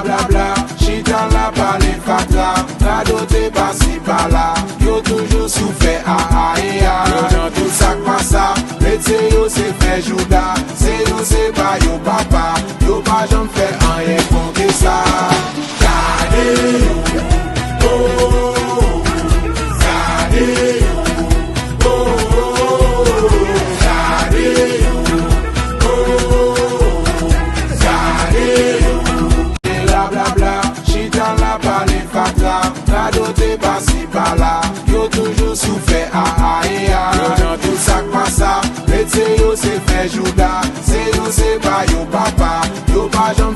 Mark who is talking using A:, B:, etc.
A: bla bla bla, chita la pale fatra, rado te pasi pala, yo toujours souffert yo dans tout ça quoi ça, rete yo se fait jouda, c'est yo se ba yo papa, yo pas j'en fais rien contre ça. Gade yo, oh, gade yo, oh, gade yo, oh, gade yo. Bla bla bla, chita la pale fatra, rado te pasi pala, yo toujours souffert yo dans tout ça quoi ça, rete yo se fait jouda, c'est yo se ba yo papa, yo pas j'en